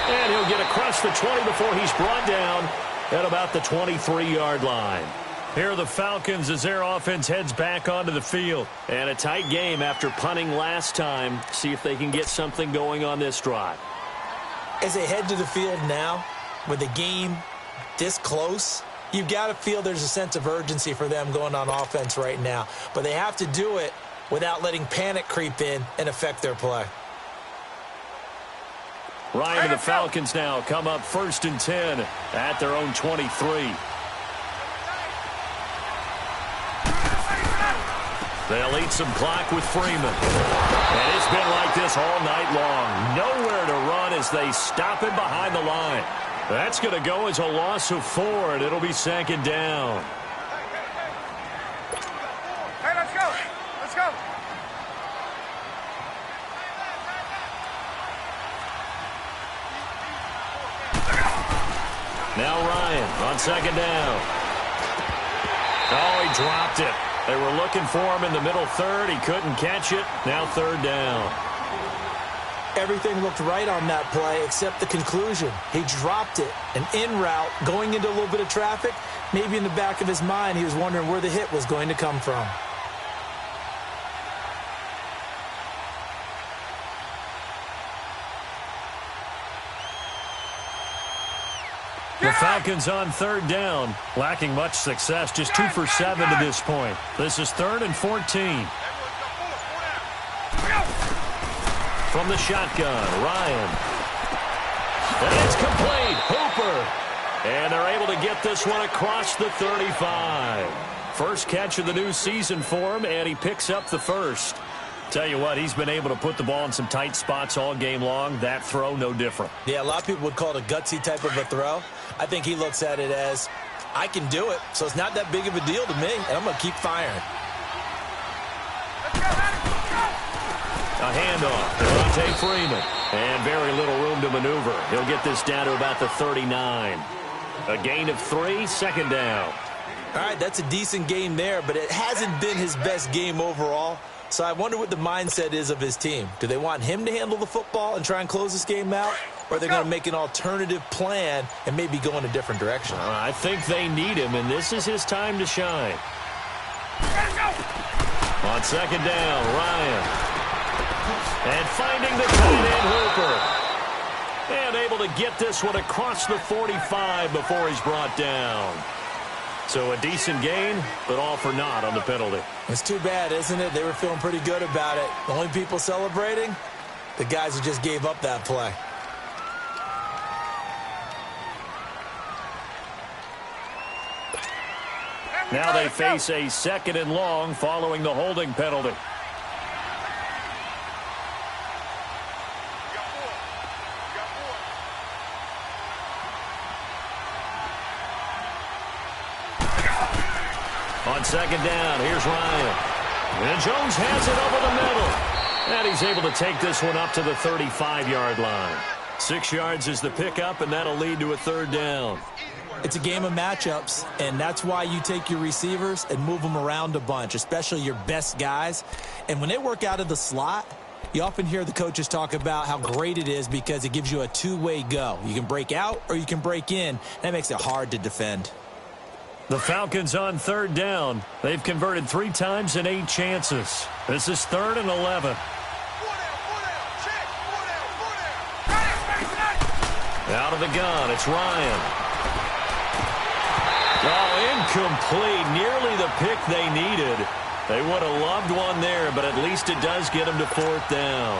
And he'll get across the 20 before he's brought down at about the 23-yard line. Here are the Falcons as their offense heads back onto the field. And a tight game after punting last time. See if they can get something going on this drive. As they head to the field now, with the game this close, you've got to feel there's a sense of urgency for them going on offense right now. But they have to do it without letting panic creep in and affect their play. Ryan and the Falcons now come up 1st and 10 at their own 23. They'll eat some clock with Freeman. And it's been like this all night long. Nowhere to run as they stop him behind the line. That's going to go as a loss of 4, and it'll be 2nd down. Hey, let's go. Let's go. Now Ryan on 2nd down. Oh, he dropped it. They were looking for him in the middle 3rd. He couldn't catch it. Now 3rd down. Everything looked right on that play except the conclusion. He dropped it. An in route going into a little bit of traffic. Maybe in the back of his mind he was wondering where the hit was going to come from. The Falcons on 3rd down, lacking much success, just 2 for 7 to this point. This is 3rd and 14. From the shotgun, Ryan. And it's complete. Hooper. And they're able to get this one across the 35. First catch of the new season for him, and he picks up the first. Tell you what, he's been able to put the ball in some tight spots all game long. That throw, no different. Yeah, a lot of people would call it a gutsy type of a throw. I think he looks at it as, I can do it, so it's not that big of a deal to me, and I'm going to keep firing. A handoff to Devontae Freeman. And very little room to maneuver. He'll get this down to about the 39. A gain of 3, 2nd down. All right, that's a decent game there, but it hasn't been his best game overall. So I wonder what the mindset is of his team. Do they want him to handle the football and try and close this game out? Or are they going to make an alternative plan and maybe go in a different direction? I think they need him, and this is his time to shine. On 2nd down, Ryan. And finding the tight end, Hooper. And able to get this one across the 45 before he's brought down. So a decent gain, but all for naught on the penalty. It's too bad, isn't it? They were feeling pretty good about it. The only people celebrating, the guys who just gave up that play. Now they face a 2nd and long following the holding penalty. On 2nd down, here's Ryan. And Jones has it over the middle. And he's able to take this one up to the 35-yard line. 6 yards is the pickup, and that'll lead to a 3rd down. It's a game of matchups, and that's why you take your receivers and move them around a bunch, especially your best guys. And when they work out of the slot, you often hear the coaches talk about how great it is because it gives you a two-way go. You can break out or you can break in. That makes it hard to defend. The Falcons on 3rd down. They've converted 3 times in 8 chances. This is 3rd and 11. Out of the gun, it's Ryan. Oh, incomplete. Nearly the pick they needed. They would have loved one there, but at least it does get them to 4th down.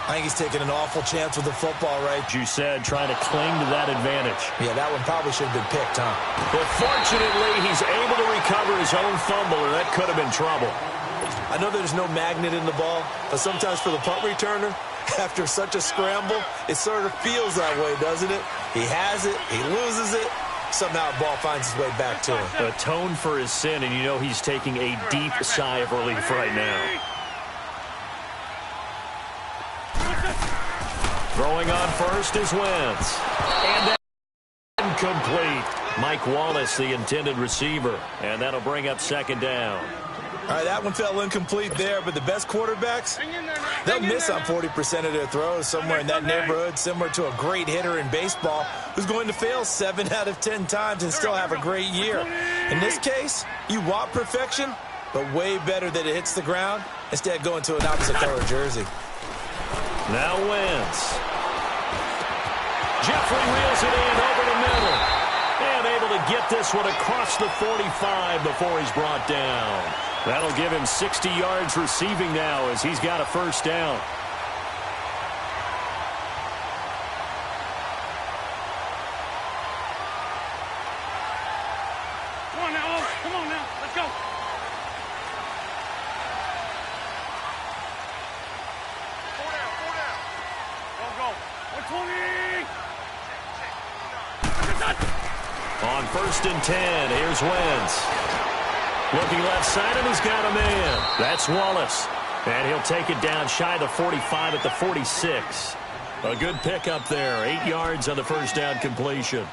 I think he's taking an awful chance with the football, right? You said trying to cling to that advantage. Yeah, that one probably should have been picked, huh? But fortunately, he's able to recover his own fumble, or that could have been trouble. I know there's no magnet in the ball, but sometimes for the punt returner, after such a scramble, it sort of feels that way, doesn't it? He has it, he loses it, somehow the ball finds its way back to him. Atone for his sin, and you know he's taking a deep sigh of relief right now. Throwing on first is Wentz. And that's incomplete. Mike Wallace, the intended receiver. And that'll bring up 2nd down. All right, that one fell incomplete there, but the best quarterbacks, they'll miss on 40% of their throws, somewhere in that neighborhood, similar to a great hitter in baseball who's going to fail 7 out of 10 times and still have a great year. In this case, you want perfection, but way better that it hits the ground instead of going to an opposite color jersey. Now Wentz. Jeffrey reels it in over the middle. And able to get this one across the 45 before he's brought down. That'll give him 60 yards receiving now as he's got a 1st down. Come on now. Come on now. Let's go. Four down. Go. 120. On 1st and 10, here's Wentz. Looking left side, and he's got a man. That's Wallace. And he'll take it down shy of the 45 at the 46. A good pickup there. 8 yards on the 1st down completion.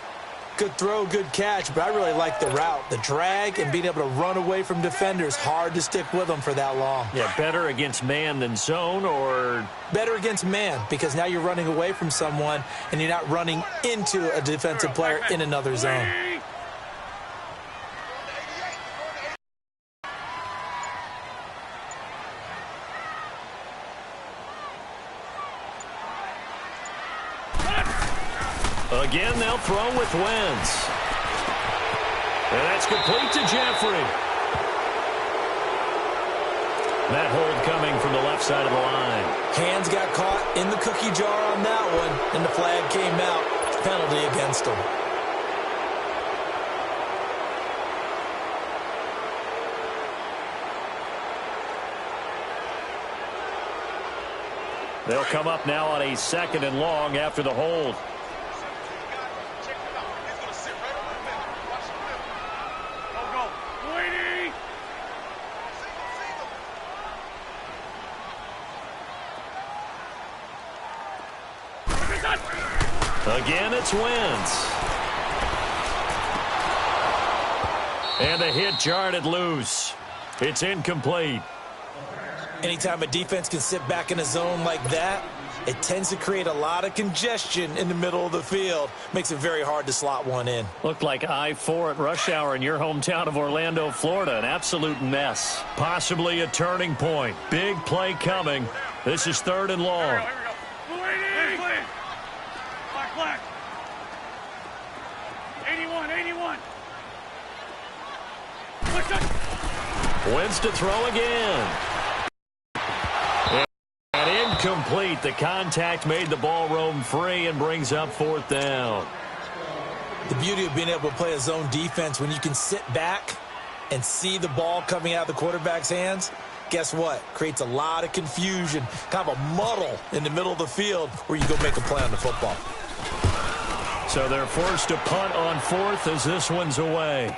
Good throw, good catch, but I really like the route. The drag and being able to run away from defenders. Hard to stick with them for that long. Yeah, better against man than zone, or? Better against man, because now you're running away from someone and you're not running into a defensive player in another zone. Again, they'll throw with Wentz. And that's complete to Jeffrey. That hold coming from the left side of the line. Hands got caught in the cookie jar on that one, and the flag came out. Penalty against him. They'll come up now on a 2nd and long after the hold. Again, it's Wentz. And a hit jarred it loose. It's incomplete. Anytime a defense can sit back in a zone like that, it tends to create a lot of congestion in the middle of the field. Makes it very hard to slot one in. Looked like I-4 at rush hour in your hometown of Orlando, Florida. An absolute mess. Possibly a turning point. Big play coming. This is 3rd and long. Here we go. Black. 81. Wentz to throw again. And incomplete. The contact made the ball roam free and brings up 4th down. The beauty of being able to play a zone defense when you can sit back and see the ball coming out of the quarterback's hands, guess what? Creates a lot of confusion, kind of a muddle in the middle of the field where you go make a play on the football. So they're forced to punt on fourth as this one's away.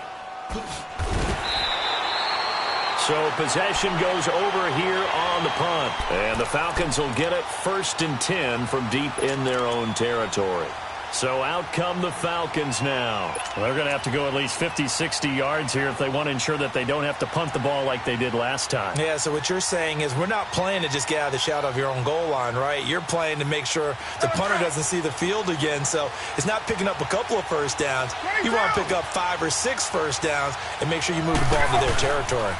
So possession goes over here on the punt. And the Falcons will get it 1st and 10 from deep in their own territory. So out come the Falcons now. Well, they're going to have to go at least 50, 60 yards here if they want to ensure that they don't have to punt the ball like they did last time. Yeah, so what you're saying is we're not playing to just get out of the shadow of your own goal line, right? You're playing to make sure the punter doesn't see the field again. So it's not picking up a couple of first downs. You want to pick up 5 or 6 first downs and make sure you move the ball into their territory.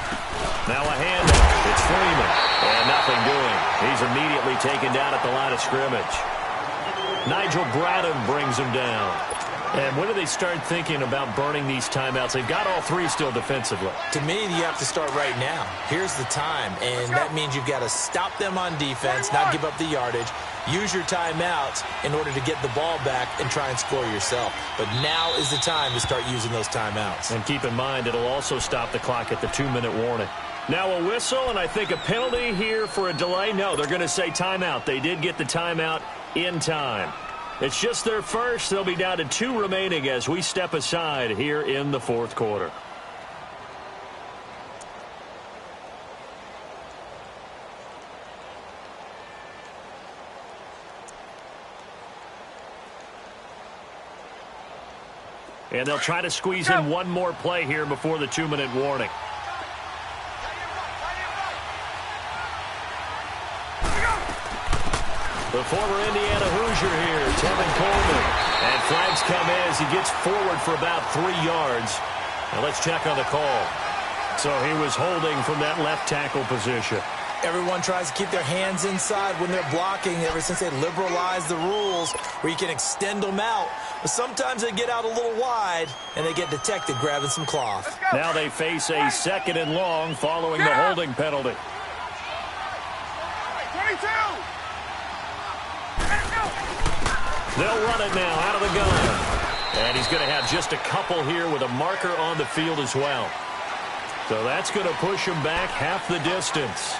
Now a handoff. It's Freeman. And nothing doing. He's immediately taken down at the line of scrimmage. Nigel Bradham brings him down. And when do they start thinking about burning these timeouts? They've got all 3 still defensively. To me, you have to start right now. Here's the time, and that means you've got to stop them on defense, not give up the yardage, use your timeouts in order to get the ball back and try and score yourself. But now is the time to start using those timeouts. And keep in mind, it'll also stop the clock at the 2-minute warning. Now a whistle, and I think a penalty here for a delay. No, they're going to say timeout. They did get the timeout in time. It's just their first. They'll be down to 2 remaining as we step aside here in the 4th quarter. And they'll try to squeeze in one more play here before the 2-minute warning. The former Indiana Hoosier here, Tevin Coleman. And flags come in as he gets forward for about 3 yards. Now let's check on the call. So he was holding from that left tackle position. Everyone tries to keep their hands inside when they're blocking ever since they liberalized the rules where you can extend them out. But sometimes they get out a little wide and they get detected grabbing some cloth. Now they face a 2nd and long following the holding penalty. 22! They'll run it now out of the gun. And he's going to have just a couple here with a marker on the field as well. So that's going to push him back half the distance.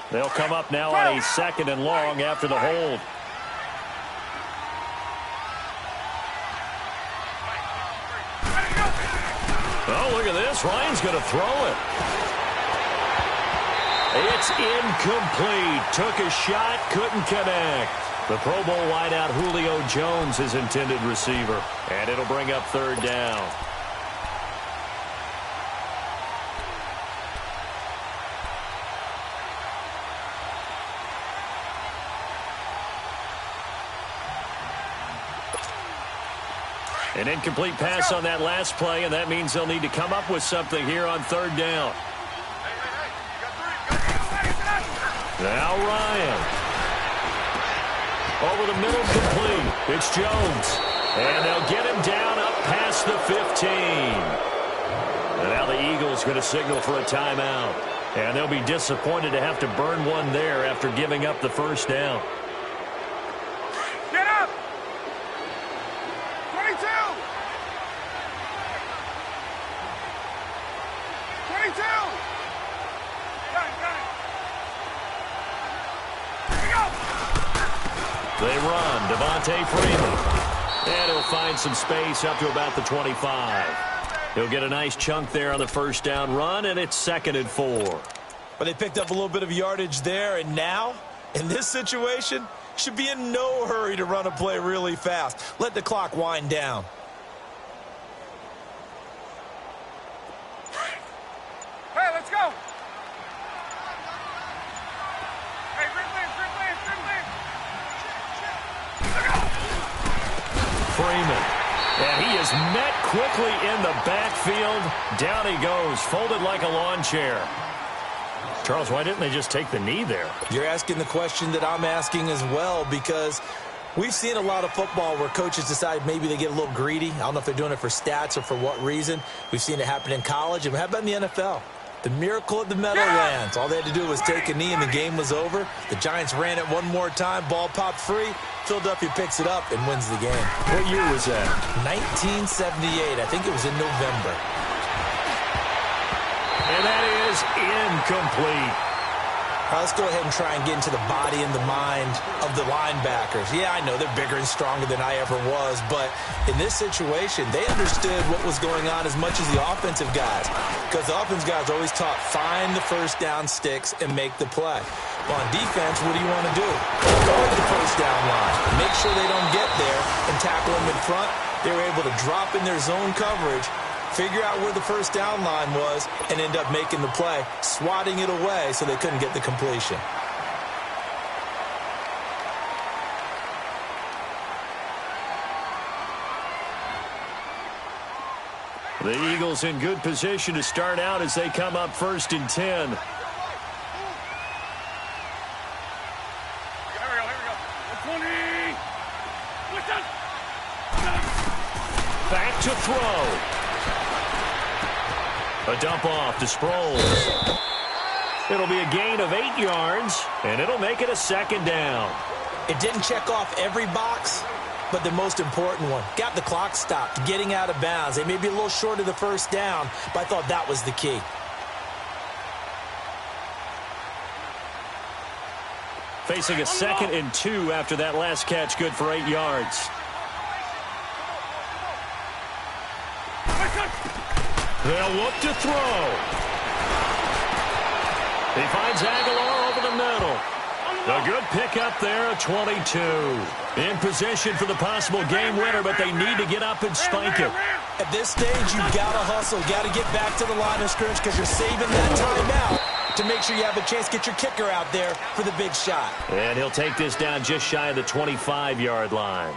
They'll come up now on a 2nd and long after the hold. Oh, look at this. Ryan's going to throw it. It's incomplete. Took a shot, couldn't connect. The Pro Bowl wideout Julio Jones, his intended receiver. And it'll bring up 3rd down. An incomplete pass on that last play, and that means they'll need to come up with something here on 3rd down. Now Ryan. Over the middle, complete. It's Jones. And they'll get him down up past the 15. And now the Eagles going to signal for a timeout. And they'll be disappointed to have to burn one there after giving up the 1st down. Get up! 22! 22! Got it. They run. Devontae Freeman. And he'll find some space up to about the 25. He'll get a nice chunk there on the 1st down run, and it's 2nd and 4. But they picked up a little bit of yardage there, and now, in this situation, should be in no hurry to run a play really fast. Let the clock wind down. Hey, let's go! Hey, Ridley! Freeman. And he is met quickly in the backfield. Down he goes, folded like a lawn chair. Charles, why didn't they just take the knee there? You're asking the question that I'm asking as well, because we've seen a lot of football where coaches decide maybe they get a little greedy. I don't know if they're doing it for stats or for what reason. We've seen it happen in college, and how about in the NFL? The miracle of the Meadowlands. All they had to do was take a knee and the game was over. The Giants ran it one more time. Ball popped free. Philadelphia picks it up and wins the game. What year was that? 1978. I think it was in November. And that is incomplete. Let's go ahead and try and get into the body and the mind of the linebackers. Yeah, I know they're bigger and stronger than I ever was, but in this situation, they understood what was going on as much as the offensive guys, because the offensive guys always taught find the first down sticks and make the play. Well, on defense, what do you want to do? Guard the first down line. Make sure they don't get there and tackle them in front. They were able to drop in their zone coverage, figure out where the first down line was, and end up making the play, swatting it away so they couldn't get the completion. The Eagles in good position to start out as they come up 1st and 10. Here we go. 20. Listen. Back to throw. A dump off to Sproles. It'll be a gain of 8 yards, and it'll make it a 2nd down. It didn't check off every box, but the most important one. Got the clock stopped, getting out of bounds. They may be a little short of the first down, but I thought that was the key. Facing a 2nd and 2 after that last catch, good for 8 yards. They'll look to throw. He finds Aguilar over the middle. A good pickup there at 22. In position for the possible game winner, but they need to get up and spike it. At this stage, you've got to hustle. Got to get back to the line of scrimmage because you're saving that timeout to make sure you have a chance to get your kicker out there for the big shot. And he'll take this down just shy of the 25-yard line.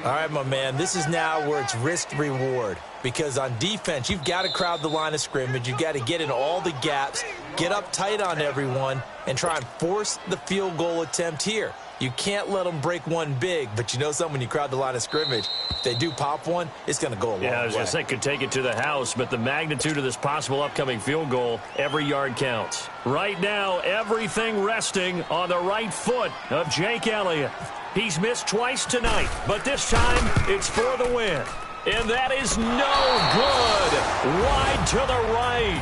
All right, my man, this is now where it's risk-reward. Because on defense, you've got to crowd the line of scrimmage. You've got to get in all the gaps, get up tight on everyone, and try and force the field goal attempt here. You can't let them break one big, but you know something, when you crowd the line of scrimmage, if they do pop one, it's going to go a long way. Yeah, I was going to say, could take it to the house, but the magnitude of this possible upcoming field goal, every yard counts. Right now, everything resting on the right foot of Jake Elliott. He's missed twice tonight, but this time it's for the win. And that is no good. Wide to the right.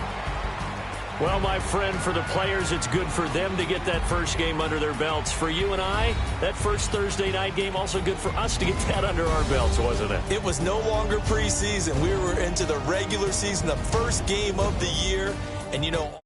Well, my friend, for the players, it's good for them to get that first game under their belts. For you and I, that first Thursday night game, also good for us to get that under our belts, wasn't it? It was no longer preseason. We were into the regular season, the first game of the year. And, you know,